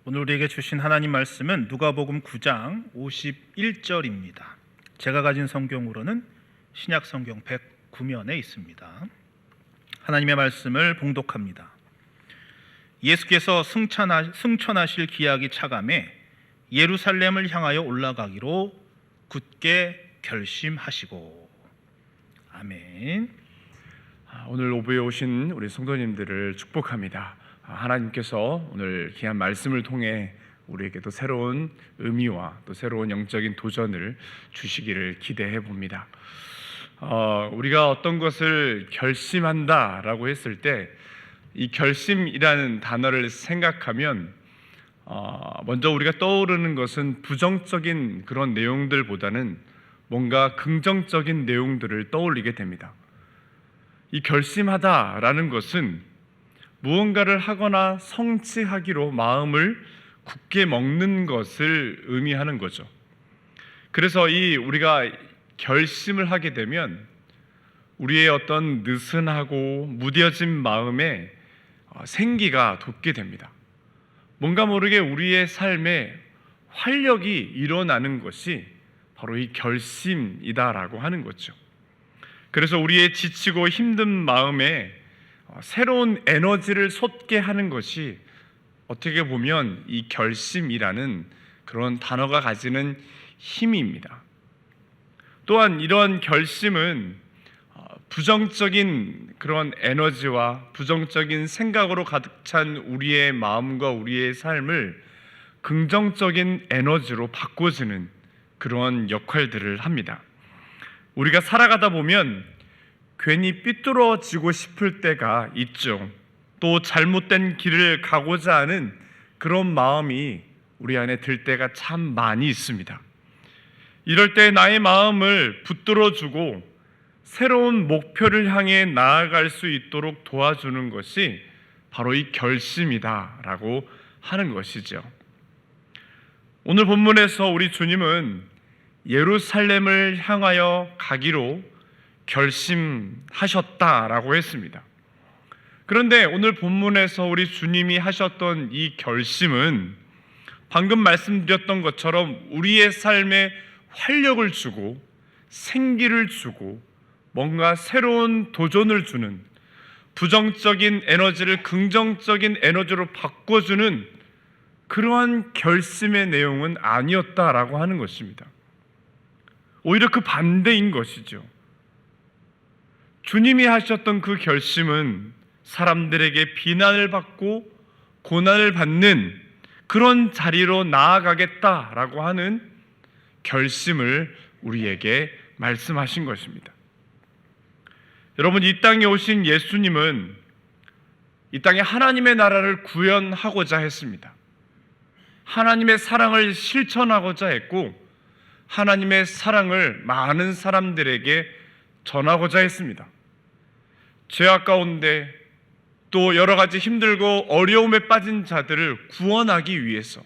오늘 우리에게 주신 하나님 말씀은 누가복음 9장 51절입니다. 제가 가진 성경으로는 신약 성경 109면에 있습니다. 하나님의 말씀을 봉독합니다. 예수께서 승천하실 기약이 차감해 예루살렘을 향하여 올라가기로 굳게 결심하시고. 아멘. 오늘 오부에 오신 우리 성도님들을 축복합니다. 하나님께서 오늘 귀한 말씀을 통해 우리에게도 새로운 의미와 또 새로운 영적인 도전을 주시기를 기대해 봅니다. 우리가 어떤 것을 결심한다라고 했을 때 이 결심이라는 단어를 생각하면 먼저 우리가 떠오르는 것은 부정적인 그런 내용들보다는 뭔가 긍정적인 내용들을 떠올리게 됩니다. 이 결심하다라는 것은 무언가를 하거나 성취하기로 마음을 굳게 먹는 것을 의미하는 거죠. 그래서 우리가 결심을 하게 되면 우리의 어떤 느슨하고 무뎌진 마음에 생기가 돋게 됩니다. 뭔가 모르게 우리의 삶에 활력이 일어나는 것이 바로 이 결심이다라고 하는 거죠. 그래서 우리의 지치고 힘든 마음에 새로운 에너지를 솟게 하는 것이 어떻게 보면 이 결심이라는 그런 단어가 가지는 힘입니다. 또한 이런 결심은 부정적인 그런 에너지와 부정적인 생각으로 가득 찬 우리의 마음과 우리의 삶을 긍정적인 에너지로 바꿔주는 그런 역할들을 합니다. 우리가 살아가다 보면 괜히 삐뚤어지고 싶을 때가 있죠. 또 잘못된 길을 가고자 하는 그런 마음이 우리 안에 들 때가 참 많이 있습니다. 이럴 때 나의 마음을 붙들어주고 새로운 목표를 향해 나아갈 수 있도록 도와주는 것이 바로 이 결심이다라고 하는 것이죠. 오늘 본문에서 우리 주님은 예루살렘을 향하여 가기로 결심하셨다라고 했습니다. 그런데 오늘 본문에서 우리 주님이 하셨던 이 결심은 방금 말씀드렸던 것처럼 우리의 삶에 활력을 주고 생기를 주고 뭔가 새로운 도전을 주는, 부정적인 에너지를 긍정적인 에너지로 바꿔주는 그러한 결심의 내용은 아니었다라고 하는 것입니다. 오히려 그 반대인 것이죠. 주님이 하셨던 그 결심은 사람들에게 비난을 받고 고난을 받는 그런 자리로 나아가겠다라고 하는 결심을 우리에게 말씀하신 것입니다. 여러분, 이 땅에 오신 예수님은 이 땅에 하나님의 나라를 구현하고자 했습니다. 하나님의 사랑을 실천하고자 했고 하나님의 사랑을 많은 사람들에게 전하고자 했습니다. 죄악 가운데 또 여러 가지 힘들고 어려움에 빠진 자들을 구원하기 위해서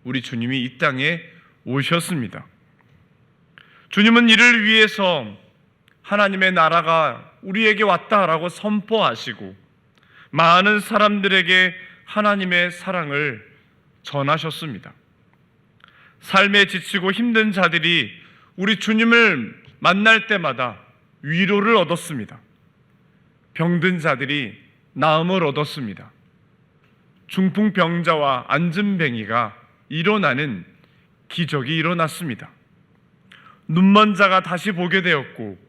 우리 주님이 이 땅에 오셨습니다. 주님은 이를 위해서 하나님의 나라가 우리에게 왔다라고 선포하시고 많은 사람들에게 하나님의 사랑을 전하셨습니다. 삶에 지치고 힘든 자들이 우리 주님을 만날 때마다 위로를 얻었습니다. 병든 자들이 나음을 얻었습니다. 중풍병자와 안진뱅이가 일어나는 기적이 일어났습니다. 눈먼 자가 다시 보게 되었고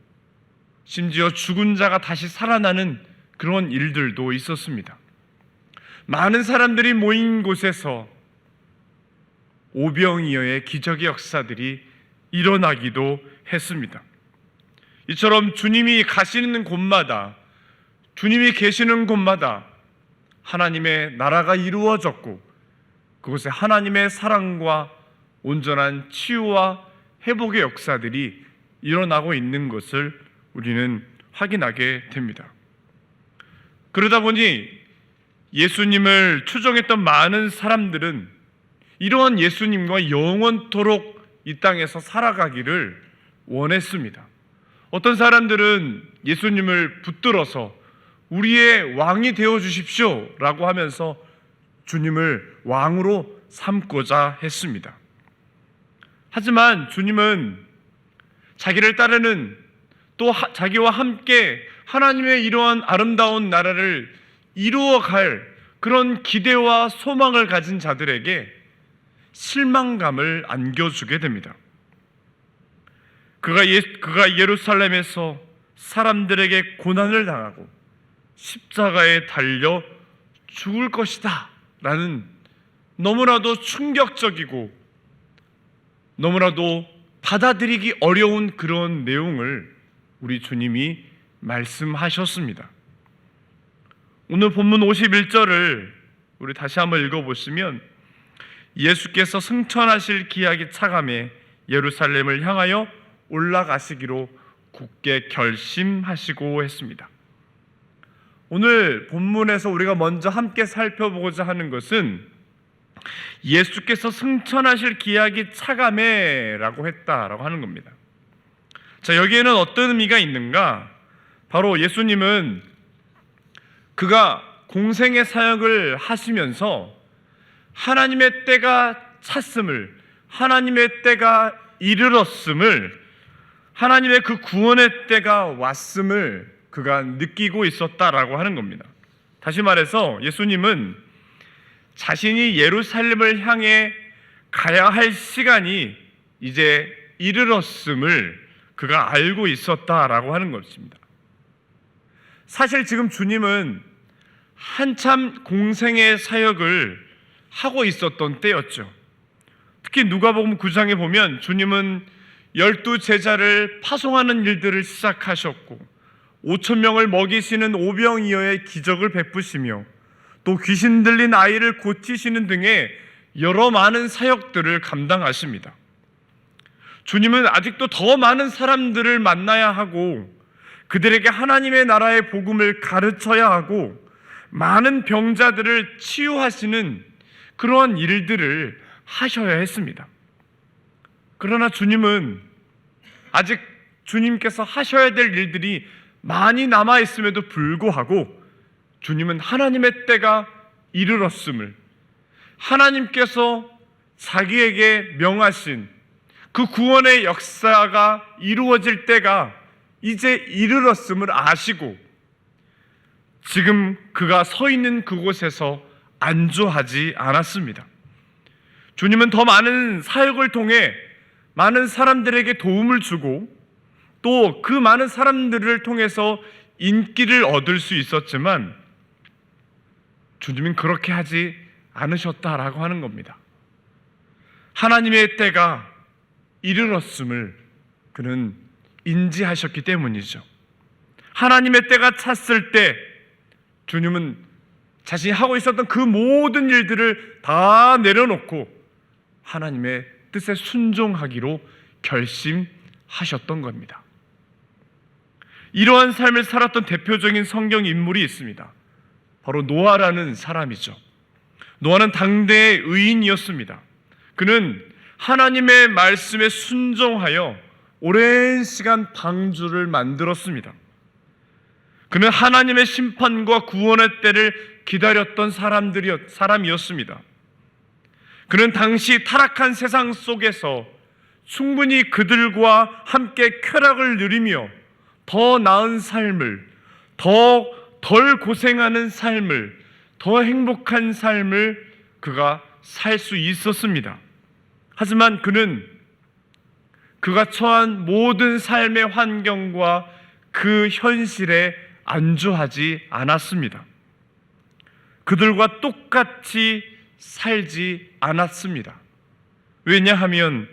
심지어 죽은 자가 다시 살아나는 그런 일들도 있었습니다. 많은 사람들이 모인 곳에서 오병이어의 기적의 역사들이 일어나기도 했습니다. 이처럼 주님이 가시는 곳마다, 주님이 계시는 곳마다 하나님의 나라가 이루어졌고 그곳에 하나님의 사랑과 온전한 치유와 회복의 역사들이 일어나고 있는 것을 우리는 확인하게 됩니다. 그러다 보니 예수님을 추종했던 많은 사람들은 이러한 예수님과 영원토록 이 땅에서 살아가기를 원했습니다. 어떤 사람들은 예수님을 붙들어서 우리의 왕이 되어 주십시오 라고 하면서 주님을 왕으로 삼고자 했습니다. 하지만 주님은 자기를 따르는 또 자기와 함께 하나님의 이러한 아름다운 나라를 이루어갈 그런 기대와 소망을 가진 자들에게 실망감을 안겨주게 됩니다. 그가 예루살렘에서 사람들에게 고난을 당하고 십자가에 달려 죽을 것이다 라는 너무나도 충격적이고 너무나도 받아들이기 어려운 그런 내용을 우리 주님이 말씀하셨습니다. 오늘 본문 51절을 우리 다시 한번 읽어보시면 예수께서 승천하실 기약이 차감해 예루살렘을 향하여 올라가시기로 굳게 결심하시고 했습니다. 오늘 본문에서 우리가 먼저 함께 살펴보고자 하는 것은 예수께서 승천하실 기약이 차감해라고 했다라고 하는 겁니다. 자, 여기에는 어떤 의미가 있는가? 바로 예수님은 그가 공생의 사역을 하시면서 하나님의 때가 찼음을, 하나님의 때가 이르렀음을, 하나님의 그 구원의 때가 왔음을 그가 느끼고 있었다라고 하는 겁니다. 다시 말해서 예수님은 자신이 예루살렘을 향해 가야 할 시간이 이제 이르렀음을 그가 알고 있었다라고 하는 것입니다. 사실 지금 주님은 한참 공생의 사역을 하고 있었던 때였죠. 특히 누가복음 9장에 보면 주님은 12 제자를 파송하는 일들을 시작하셨고 5,000명을 먹이시는 오병이어의 기적을 베푸시며 또 귀신 들린 아이를 고치시는 등의 여러 많은 사역들을 감당하십니다. 주님은 아직도 더 많은 사람들을 만나야 하고 그들에게 하나님의 나라의 복음을 가르쳐야 하고 많은 병자들을 치유하시는 그러한 일들을 하셔야 했습니다. 그러나 주님은 아직 주님께서 하셔야 될 일들이 많이 남아있음에도 불구하고 주님은 하나님의 때가 이르렀음을, 하나님께서 자기에게 명하신 그 구원의 역사가 이루어질 때가 이제 이르렀음을 아시고 지금 그가 서 있는 그곳에서 안주하지 않았습니다. 주님은 더 많은 사역을 통해 많은 사람들에게 도움을 주고 또 그 많은 사람들을 통해서 인기를 얻을 수 있었지만 주님은 그렇게 하지 않으셨다라고 하는 겁니다. 하나님의 때가 이르렀음을 그는 인지하셨기 때문이죠. 하나님의 때가 찼을 때 주님은 자신이 하고 있었던 그 모든 일들을 다 내려놓고 하나님의 뜻에 순종하기로 결심하셨던 겁니다. 이러한 삶을 살았던 대표적인 성경 인물이 있습니다. 바로 노아라는 사람이죠. 노아는 당대의 의인이었습니다. 그는 하나님의 말씀에 순종하여 오랜 시간 방주를 만들었습니다. 그는 하나님의 심판과 구원의 때를 기다렸던 사람이었습니다. 그는 당시 타락한 세상 속에서 충분히 그들과 함께 쾌락을 누리며 더 나은 삶을, 더 덜 고생하는 삶을, 더 행복한 삶을 그가 살 수 있었습니다. 하지만 그는 그가 처한 모든 삶의 환경과 그 현실에 안주하지 않았습니다. 그들과 똑같이 살지 않았습니다. 왜냐하면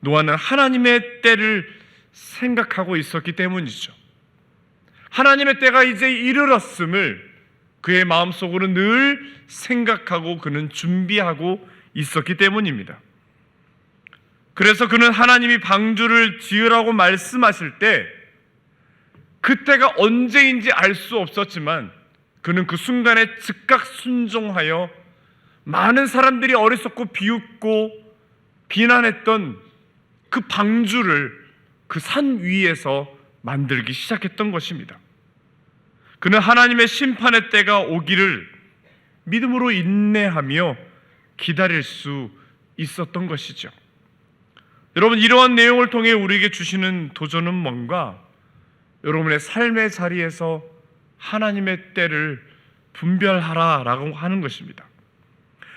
노아는 하나님의 때를 생각하고 있었기 때문이죠. 하나님의 때가 이제 이르렀음을 그의 마음속으로 늘 생각하고 그는 준비하고 있었기 때문입니다. 그래서 그는 하나님이 방주를 지으라고 말씀하실 때 그때가 언제인지 알 수 없었지만 그는 그 순간에 즉각 순종하여 많은 사람들이 어리석고 비웃고 비난했던 그 방주를 그 산 위에서 만들기 시작했던 것입니다. 그는 하나님의 심판의 때가 오기를 믿음으로 인내하며 기다릴 수 있었던 것이죠. 여러분, 이러한 내용을 통해 우리에게 주시는 도전은 뭔가? 여러분의 삶의 자리에서 하나님의 때를 분별하라라고 하는 것입니다.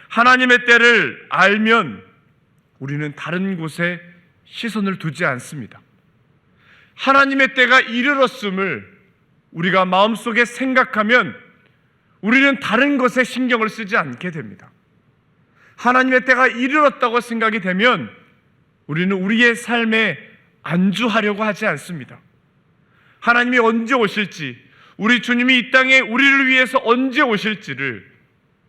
하나님의 때를 알면 우리는 다른 곳에 시선을 두지 않습니다. 하나님의 때가 이르렀음을 우리가 마음속에 생각하면 우리는 다른 것에 신경을 쓰지 않게 됩니다. 하나님의 때가 이르렀다고 생각이 되면 우리는 우리의 삶에 안주하려고 하지 않습니다. 하나님이 언제 오실지, 우리 주님이 이 땅에 우리를 위해서 언제 오실지를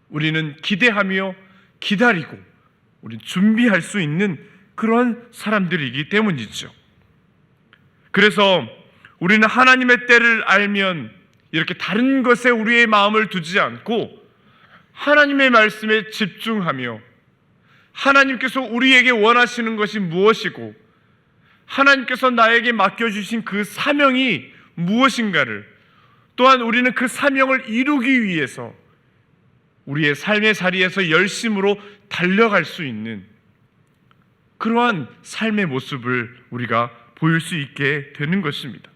우리는 기대하며 기다리고 우리 준비할 수 있는 그런 사람들이기 때문이죠. 그래서 우리는 하나님의 때를 알면 이렇게 다른 것에 우리의 마음을 두지 않고 하나님의 말씀에 집중하며 하나님께서 우리에게 원하시는 것이 무엇이고 하나님께서 나에게 맡겨주신 그 사명이 무엇인가를, 또한 우리는 그 사명을 이루기 위해서 우리의 삶의 자리에서 열심으로 달려갈 수 있는 그러한 삶의 모습을 우리가 보일 수 있게 되는 것입니다.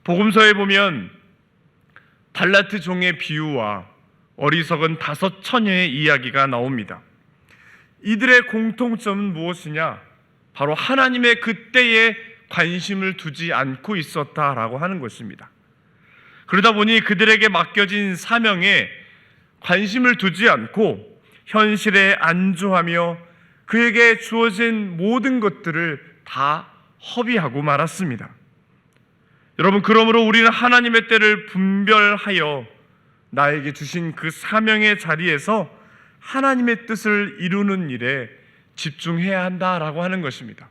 복음서에 보면 달란트 종의 비유와 어리석은 5 처녀의 이야기가 나옵니다. 이들의 공통점은 무엇이냐? 바로 하나님의 그때에 관심을 두지 않고 있었다라고 하는 것입니다. 그러다 보니 그들에게 맡겨진 사명에 관심을 두지 않고 현실에 안주하며 그에게 주어진 모든 것들을 다 허비하고 말았습니다. 여러분, 그러므로 우리는 하나님의 때를 분별하여 나에게 주신 그 사명의 자리에서 하나님의 뜻을 이루는 일에 집중해야 한다라고 하는 것입니다.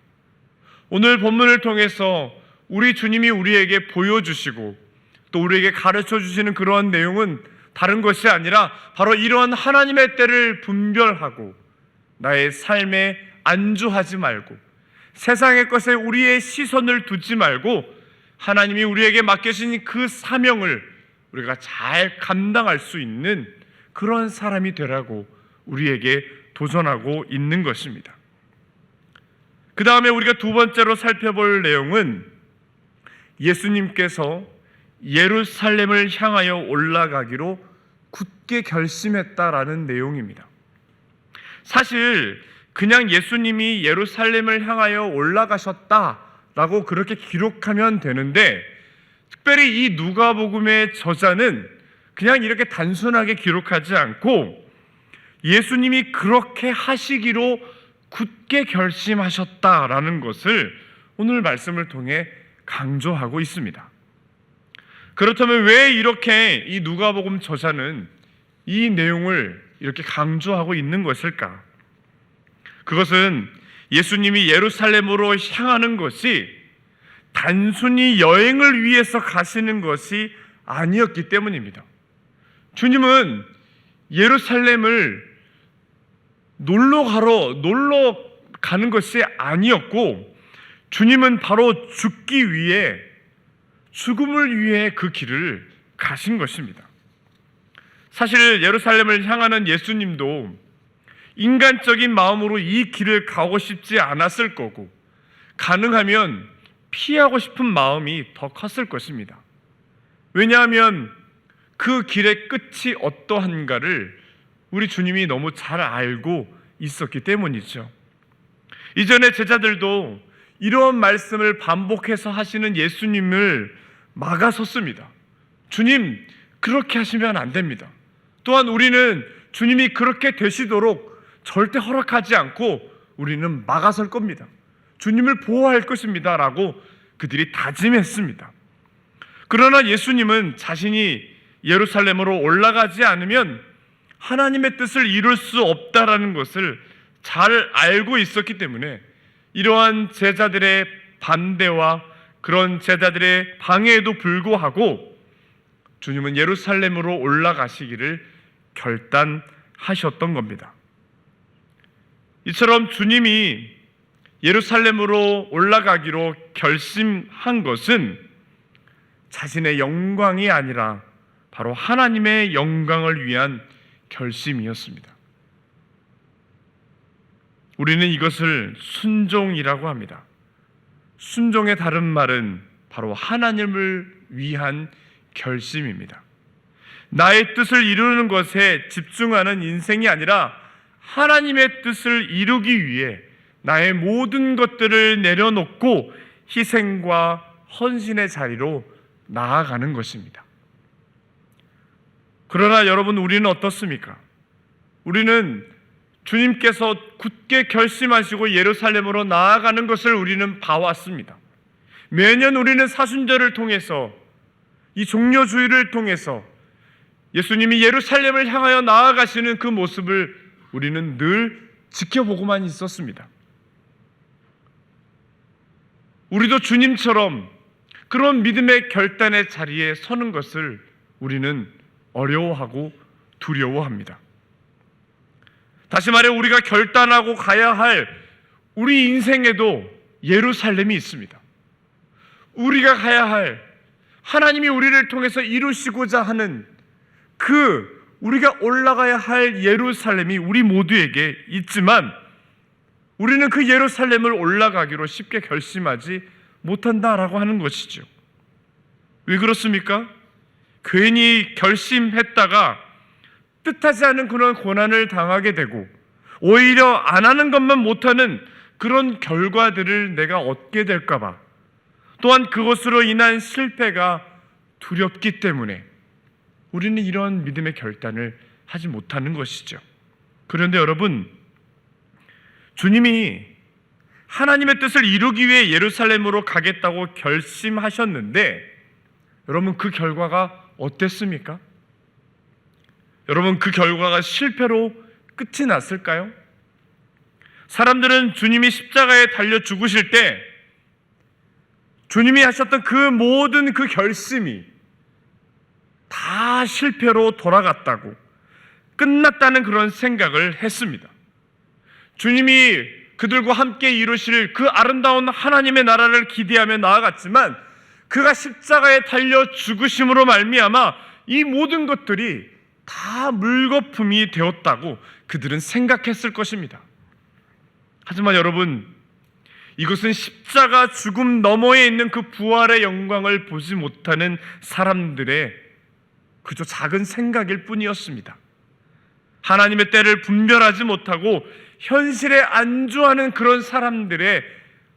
오늘 본문을 통해서 우리 주님이 우리에게 보여주시고 또 우리에게 가르쳐 주시는 그러한 내용은 다른 것이 아니라 바로 이러한 하나님의 때를 분별하고 나의 삶에 안주하지 말고 세상의 것에 우리의 시선을 두지 말고 하나님이 우리에게 맡겨진 그 사명을 우리가 잘 감당할 수 있는 그런 사람이 되라고 우리에게 도전하고 있는 것입니다. 그 다음에 우리가 두 번째로 살펴볼 내용은 예수님께서 예루살렘을 향하여 올라가기로 굳게 결심했다라는 내용입니다. 사실 그냥 예수님이 예루살렘을 향하여 올라가셨다라고 그렇게 기록하면 되는데, 특별히 이 누가복음의 저자는 그냥 이렇게 단순하게 기록하지 않고 예수님이 그렇게 하시기로 굳게 결심하셨다라는 것을 오늘 말씀을 통해 강조하고 있습니다. 그렇다면 왜 이렇게 이 누가복음 저자는 이 내용을 이렇게 강조하고 있는 것일까? 그것은 예수님이 예루살렘으로 향하는 것이 단순히 여행을 위해서 가시는 것이 아니었기 때문입니다. 주님은 예루살렘을 놀러 가는 것이 아니었고, 주님은 바로 죽기 위해, 죽음을 위해 그 길을 가신 것입니다. 사실 예루살렘을 향하는 예수님도 인간적인 마음으로 이 길을 가고 싶지 않았을 거고, 가능하면 피하고 싶은 마음이 더 컸을 것입니다. 왜냐하면 그 길의 끝이 어떠한가를 우리 주님이 너무 잘 알고 있었기 때문이죠. 이전에 제자들도 이런 말씀을 반복해서 하시는 예수님을 막아섰습니다. 주님, 그렇게 하시면 안 됩니다. 또한 우리는 주님이 그렇게 되시도록 절대 허락하지 않고 우리는 막아설 겁니다. 주님을 보호할 것입니다 라고 그들이 다짐했습니다. 그러나 예수님은 자신이 예루살렘으로 올라가지 않으면 하나님의 뜻을 이룰 수 없다라는 것을 잘 알고 있었기 때문에 이러한 제자들의 반대와 그런 제자들의 방해에도 불구하고 주님은 예루살렘으로 올라가시기를 결단하셨던 겁니다. 이처럼 주님이 예루살렘으로 올라가기로 결심한 것은 자신의 영광이 아니라 바로 하나님의 영광을 위한 결심이었습니다. 우리는 이것을 순종이라고 합니다. 순종의 다른 말은 바로 하나님을 위한 결심입니다. 나의 뜻을 이루는 것에 집중하는 인생이 아니라 하나님의 뜻을 이루기 위해 나의 모든 것들을 내려놓고 희생과 헌신의 자리로 나아가는 것입니다. 그러나 여러분, 우리는 어떻습니까? 우리는 주님께서 굳게 결심하시고 예루살렘으로 나아가는 것을 우리는 봐왔습니다. 매년 우리는 사순절을 통해서, 이 종려주일을 통해서 예수님이 예루살렘을 향하여 나아가시는 그 모습을 우리는 늘 지켜보고만 있었습니다. 우리도 주님처럼 그런 믿음의 결단의 자리에 서는 것을 우리는 어려워하고 두려워합니다. 다시 말해, 우리가 결단하고 가야 할 우리 인생에도 예루살렘이 있습니다. 우리가 가야 할, 하나님이 우리를 통해서 이루시고자 하는 우리가 올라가야 할 예루살렘이 우리 모두에게 있지만 우리는 그 예루살렘을 올라가기로 쉽게 결심하지 못한다라고 하는 것이죠. 왜 그렇습니까? 괜히 결심했다가 뜻하지 않은 그런 고난을 당하게 되고 오히려 안 하는 것만 못하는 그런 결과들을 내가 얻게 될까 봐, 또한 그것으로 인한 실패가 두렵기 때문에 우리는 이런 믿음의 결단을 하지 못하는 것이죠. 그런데 여러분, 주님이 하나님의 뜻을 이루기 위해 예루살렘으로 가겠다고 결심하셨는데 여러분, 그 결과가 어땠습니까? 여러분, 그 결과가 실패로 끝이 났을까요? 사람들은 주님이 십자가에 달려 죽으실 때 주님이 하셨던 그 모든 그 결심이 다 실패로 돌아갔다고, 끝났다는 그런 생각을 했습니다. 주님이 그들과 함께 이루실 그 아름다운 하나님의 나라를 기대하며 나아갔지만 그가 십자가에 달려 죽으심으로 말미암아 이 모든 것들이 다 물거품이 되었다고 그들은 생각했을 것입니다. 하지만 여러분, 이것은 십자가 죽음 너머에 있는 그 부활의 영광을 보지 못하는 사람들의 그저 작은 생각일 뿐이었습니다. 하나님의 때를 분별하지 못하고 현실에 안주하는 그런 사람들의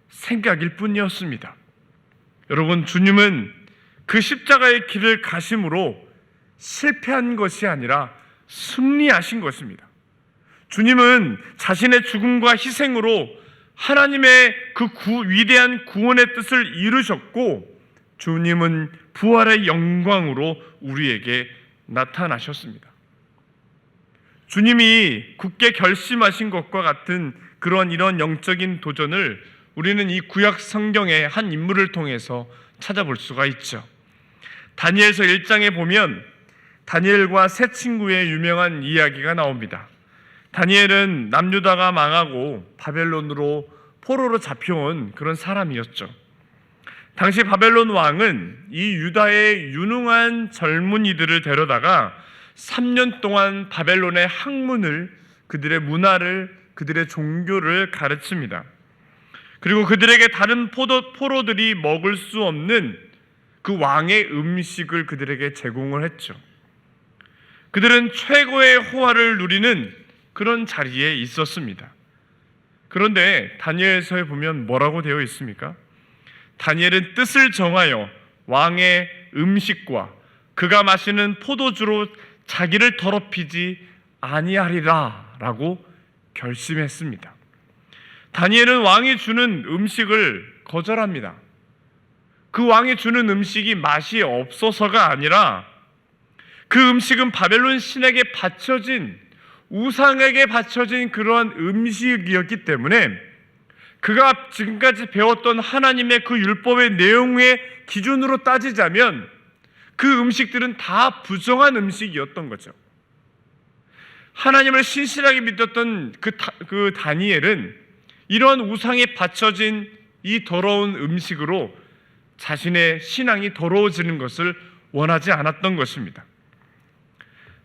생각일 뿐이었습니다. 여러분, 주님은 그 십자가의 길을 가심으로 실패한 것이 아니라 승리하신 것입니다. 주님은 자신의 죽음과 희생으로 하나님의 그 위대한 구원의 뜻을 이루셨고, 주님은 부활의 영광으로 우리에게 나타나셨습니다. 주님이 굳게 결심하신 것과 같은 이런 영적인 도전을 우리는 이 구약 성경의 한 인물을 통해서 찾아볼 수가 있죠. 다니엘서 1장에 보면 다니엘과 세 친구의 유명한 이야기가 나옵니다. 다니엘은 남유다가 망하고 바벨론으로 포로로 잡혀온 그런 사람이었죠. 당시 바벨론 왕은 이 유다의 유능한 젊은이들을 데려다가 3년 동안 바벨론의 학문을, 그들의 문화를, 그들의 종교를 가르칩니다. 그리고 그들에게 다른 포로들이 먹을 수 없는 그 왕의 음식을 그들에게 제공을 했죠. 그들은 최고의 호화를 누리는 그런 자리에 있었습니다. 그런데 다니엘서에 보면 뭐라고 되어 있습니까? 다니엘은 뜻을 정하여 왕의 음식과 그가 마시는 포도주로 자기를 더럽히지 아니하리라 라고 결심했습니다. 다니엘은 왕이 주는 음식을 거절합니다. 그 왕이 주는 음식이 맛이 없어서가 아니라 그 음식은 바벨론 신에게 바쳐진, 우상에게 바쳐진 그러한 음식이었기 때문에 그가 지금까지 배웠던 하나님의 그 율법의 내용의 기준으로 따지자면 그 음식들은 다 부정한 음식이었던 거죠. 하나님을 신실하게 믿었던 그 다니엘은 이런 우상에 바쳐진 이 더러운 음식으로 자신의 신앙이 더러워지는 것을 원하지 않았던 것입니다.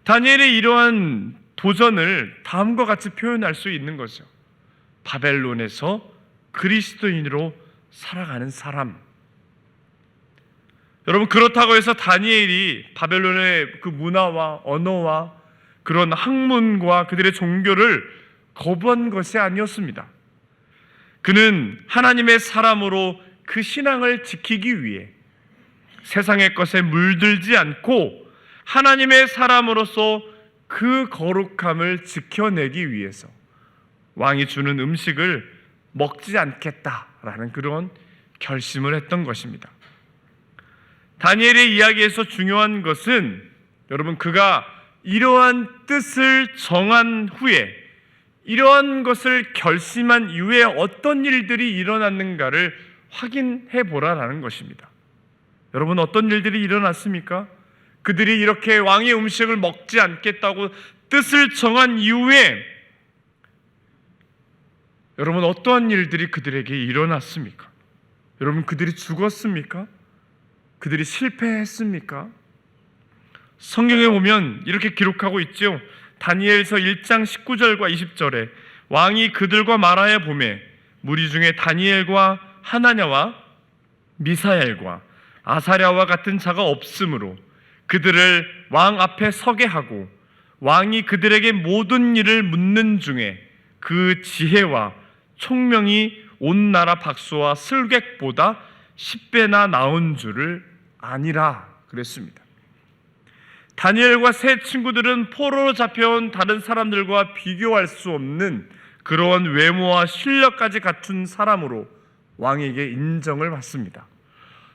다니엘의 이러한 도전을 다음과 같이 표현할 수 있는 거죠. 바벨론에서 그리스도인으로 살아가는 사람. 여러분, 그렇다고 해서 다니엘이 바벨론의 그 문화와 언어와 그런 학문과 그들의 종교를 거부한 것이 아니었습니다. 그는 하나님의 사람으로 그 신앙을 지키기 위해 세상의 것에 물들지 않고 하나님의 사람으로서 그 거룩함을 지켜내기 위해서 왕이 주는 음식을 먹지 않겠다라는 그런 결심을 했던 것입니다. 다니엘의 이야기에서 중요한 것은 여러분, 그가 이러한 뜻을 정한 후에, 이러한 것을 결심한 이후에 어떤 일들이 일어났는가를 확인해 보라라는 것입니다. 여러분, 어떤 일들이 일어났습니까? 그들이 이렇게 왕의 음식을 먹지 않겠다고 뜻을 정한 이후에 여러분, 어떠한 일들이 그들에게 일어났습니까? 여러분, 그들이 죽었습니까? 그들이 실패했습니까? 성경에 보면 이렇게 기록하고 있죠. 다니엘서 1장 19절과 20절에 왕이 그들과 말하여 보매 무리 중에 다니엘과 하나냐와 미사엘과 아사랴와 같은 자가 없으므로 그들을 왕 앞에 서게 하고 왕이 그들에게 모든 일을 묻는 중에 그 지혜와 총명이 온 나라 박수와 슬객보다 10배나 나온 줄을 아니라 그랬습니다. 다니엘과 세 친구들은 포로로 잡혀온 다른 사람들과 비교할 수 없는 그러한 외모와 실력까지 갖춘 사람으로 왕에게 인정을 받습니다.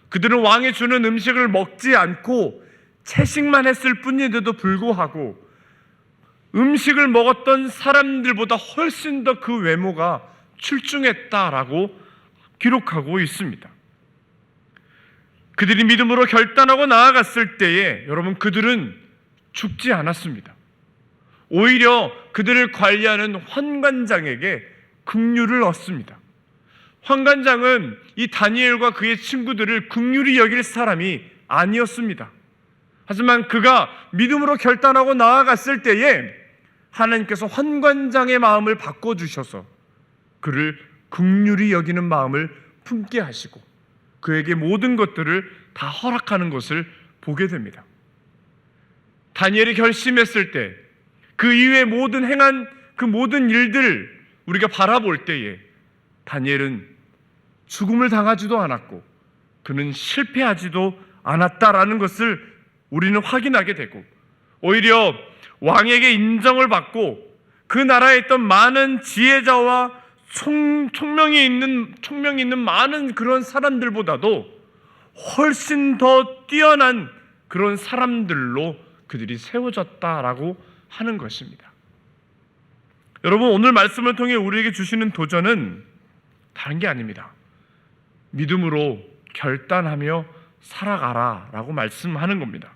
그들은 왕이 주는 음식을 먹지 않고 채식만 했을 뿐인데도 불구하고 음식을 먹었던 사람들보다 훨씬 더 그 외모가 출중했다라고 기록하고 있습니다. 그들이 믿음으로 결단하고 나아갔을 때에 여러분, 그들은 죽지 않았습니다. 오히려 그들을 관리하는 환관장에게 긍휼을 얻습니다. 환관장은 이 다니엘과 그의 친구들을 긍휼히 여길 사람이 아니었습니다. 하지만 그가 믿음으로 결단하고 나아갔을 때에 하나님께서 환관장의 마음을 바꿔주셔서 그를 긍휼히 여기는 마음을 품게 하시고 그에게 모든 것들을 다 허락하는 것을 보게 됩니다. 다니엘이 결심했을 때 그 이후에 모든 행한 그 모든 일들을 우리가 바라볼 때에 다니엘은 죽음을 당하지도 않았고 그는 실패하지도 않았다라는 것을 우리는 확인하게 되고, 오히려 왕에게 인정을 받고 그 나라에 있던 많은 지혜자와 총명이 있는 많은 그런 사람들보다도 훨씬 더 뛰어난 그런 사람들로 그들이 세워졌다라고 하는 것입니다. 여러분, 오늘 말씀을 통해 우리에게 주시는 도전은 다른 게 아닙니다. 믿음으로 결단하며 살아가라라고 말씀하는 겁니다.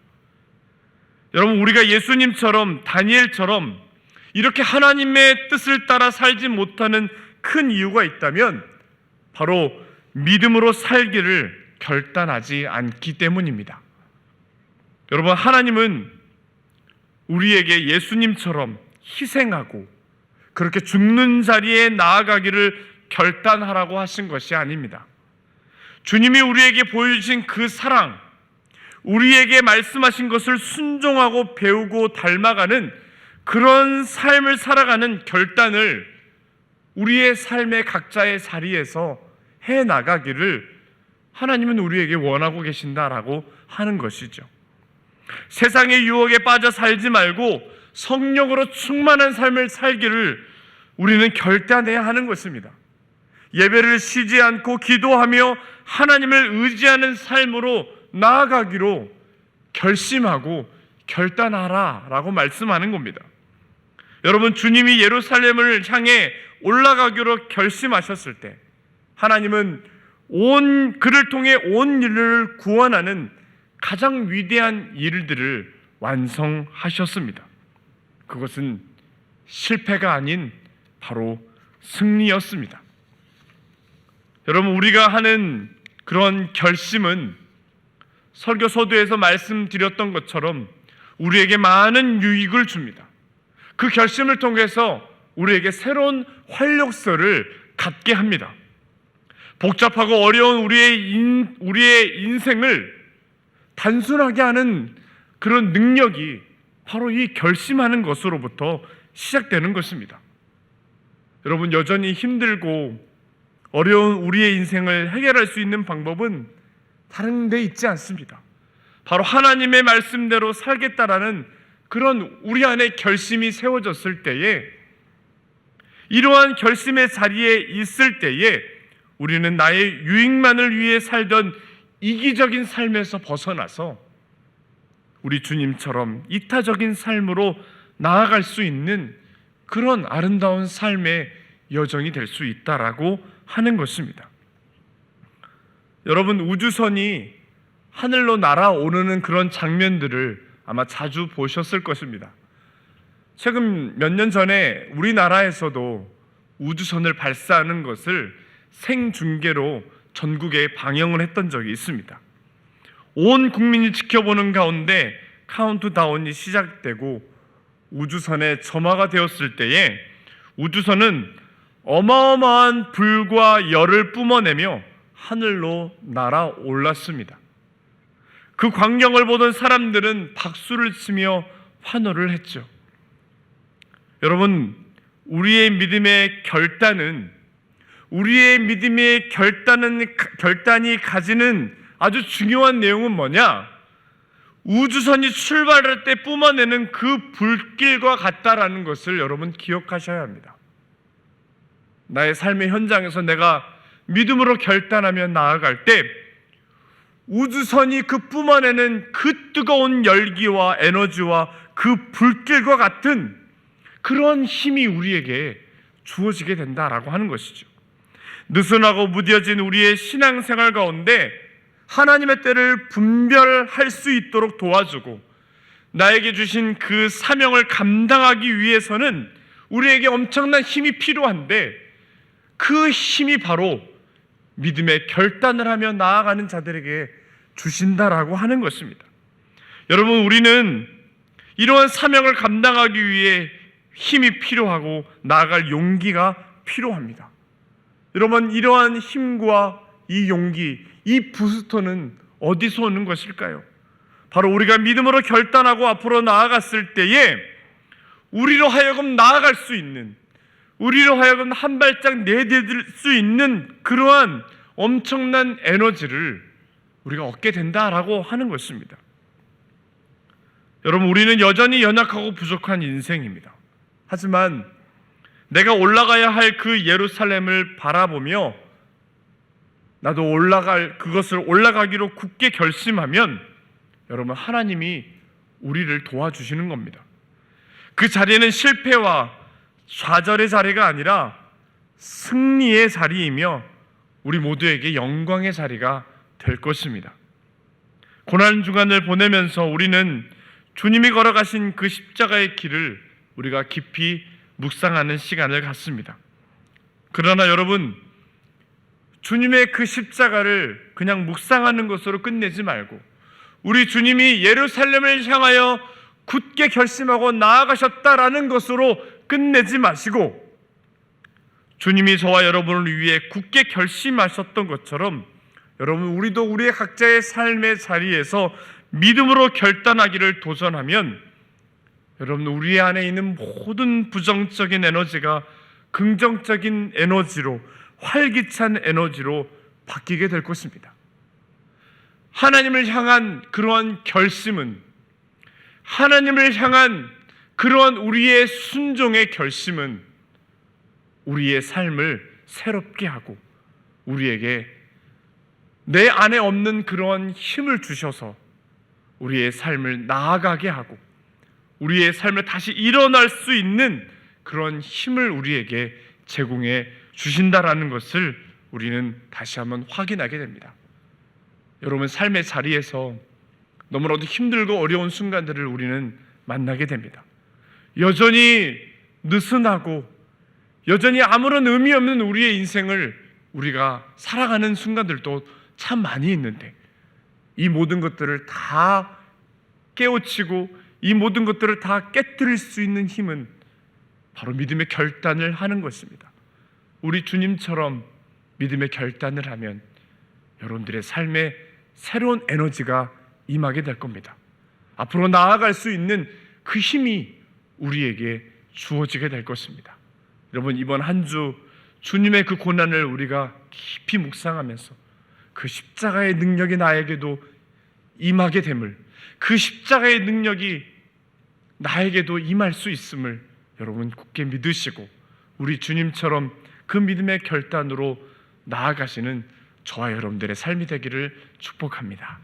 여러분, 우리가 예수님처럼 다니엘처럼 이렇게 하나님의 뜻을 따라 살지 못하는 큰 이유가 있다면 바로 믿음으로 살기를 결단하지 않기 때문입니다. 여러분, 하나님은 우리에게 예수님처럼 희생하고 그렇게 죽는 자리에 나아가기를 결단하라고 하신 것이 아닙니다. 주님이 우리에게 보여주신 그 사랑, 우리에게 말씀하신 것을 순종하고 배우고 닮아가는 그런 삶을 살아가는 결단을 우리의 삶의 각자의 자리에서 해나가기를 하나님은 우리에게 원하고 계신다라고 하는 것이죠. 세상의 유혹에 빠져 살지 말고 성령으로 충만한 삶을 살기를 우리는 결단해야 하는 것입니다. 예배를 쉬지 않고 기도하며 하나님을 의지하는 삶으로 나아가기로 결심하고 결단하라라고 말씀하는 겁니다. 여러분, 주님이 예루살렘을 향해 올라가기로 결심하셨을 때 하나님은 그를 통해 온 인류를 구원하는 가장 위대한 일들을 완성하셨습니다. 그것은 실패가 아닌 바로 승리였습니다. 여러분, 우리가 하는 그런 결심은 설교 서두에서 말씀드렸던 것처럼 우리에게 많은 유익을 줍니다. 그 결심을 통해서 우리에게 새로운 활력소를 갖게 합니다. 복잡하고 어려운 우리의 인생을 단순하게 하는 그런 능력이 바로 이 결심하는 것으로부터 시작되는 것입니다. 여러분, 여전히 힘들고 어려운 우리의 인생을 해결할 수 있는 방법은 다른 데 있지 않습니다. 바로 하나님의 말씀대로 살겠다라는 그런 우리 안에 결심이 세워졌을 때에, 이러한 결심의 자리에 있을 때에 우리는 나의 유익만을 위해 살던 이기적인 삶에서 벗어나서 우리 주님처럼 이타적인 삶으로 나아갈 수 있는 그런 아름다운 삶의 여정이 될 수 있다라고 하는 것입니다. 여러분, 우주선이 하늘로 날아오르는 그런 장면들을 아마 자주 보셨을 것입니다. 최근 몇 년 전에 우리나라에서도 우주선을 발사하는 것을 생중계로 전국에 방영을 했던 적이 있습니다. 온 국민이 지켜보는 가운데 카운트다운이 시작되고 우주선에 점화가 되었을 때에 우주선은 어마어마한 불과 열을 뿜어내며 하늘로 날아올랐습니다. 그 광경을 보던 사람들은 박수를 치며 환호를 했죠. 여러분, 우리의 믿음의 결단이 가지는 아주 중요한 내용은 뭐냐? 우주선이 출발할 때 뿜어내는 그 불길과 같다라는 것을 여러분 기억하셔야 합니다. 나의 삶의 현장에서 내가 믿음으로 결단하며 나아갈 때 우주선이 그 뿜어내는 그 뜨거운 열기와 에너지와 그 불길과 같은 그런 힘이 우리에게 주어지게 된다라고 하는 것이죠. 느슨하고 무뎌진 우리의 신앙생활 가운데 하나님의 때를 분별할 수 있도록 도와주고 나에게 주신 그 사명을 감당하기 위해서는 우리에게 엄청난 힘이 필요한데, 그 힘이 바로 믿음의 결단을 하며 나아가는 자들에게 주신다라고 하는 것입니다. 여러분, 우리는 이러한 사명을 감당하기 위해 힘이 필요하고 나아갈 용기가 필요합니다. 여러분, 이러한 힘과 이 용기, 이 부스터는 어디서 오는 것일까요? 바로 우리가 믿음으로 결단하고 앞으로 나아갔을 때에 우리로 하여금 나아갈 수 있는, 우리로 하여금 한 발짝 내디딜 수 있는 그러한 엄청난 에너지를 우리가 얻게 된다라고 하는 것입니다. 여러분, 우리는 여전히 연약하고 부족한 인생입니다. 하지만 내가 올라가야 할 그 예루살렘을 바라보며 나도 그것을 올라가기로 굳게 결심하면 여러분, 하나님이 우리를 도와주시는 겁니다. 그 자리는 실패와 좌절의 자리가 아니라 승리의 자리이며 우리 모두에게 영광의 자리가 될 것입니다. 고난 주간을 보내면서 우리는 주님이 걸어가신 그 십자가의 길을 우리가 깊이 묵상하는 시간을 갖습니다. 그러나 여러분, 주님의 그 십자가를 그냥 묵상하는 것으로 끝내지 말고 우리 주님이 예루살렘을 향하여 굳게 결심하고 나아가셨다라는 것으로 끝내지 마시고, 주님이 저와 여러분을 위해 굳게 결심하셨던 것처럼 여러분, 우리도 우리의 각자의 삶의 자리에서 믿음으로 결단하기를 도전하면 여러분, 우리 안에 있는 모든 부정적인 에너지가 긍정적인 에너지로, 활기찬 에너지로 바뀌게 될 것입니다. 하나님을 향한 그러한 결심은, 하나님을 향한 그러한 우리의 순종의 결심은 우리의 삶을 새롭게 하고 우리에게 내 안에 없는 그러한 힘을 주셔서 우리의 삶을 나아가게 하고 우리의 삶을 다시 일어날 수 있는 그런 힘을 우리에게 제공해 주신다라는 것을 우리는 다시 한번 확인하게 됩니다. 여러분, 삶의 자리에서 너무나도 힘들고 어려운 순간들을 우리는 만나게 됩니다. 여전히 느슨하고 여전히 아무런 의미 없는 우리의 인생을 우리가 살아가는 순간들도 참 많이 있는데, 이 모든 것들을 다 깨우치고 이 모든 것들을 다 깨뜨릴 수 있는 힘은 바로 믿음의 결단을 하는 것입니다. 우리 주님처럼 믿음의 결단을 하면 여러분들의 삶에 새로운 에너지가 임하게 될 겁니다. 앞으로 나아갈 수 있는 그 힘이 우리에게 주어지게 될 것입니다. 여러분, 이번 한 주 주님의 그 고난을 우리가 깊이 묵상하면서 그 십자가의 능력이 나에게도 임하게 됨을, 그 십자가의 능력이 나에게도 임할 수 있음을 여러분 굳게 믿으시고 우리 주님처럼 그 믿음의 결단으로 나아가시는 저와 여러분들의 삶이 되기를 축복합니다.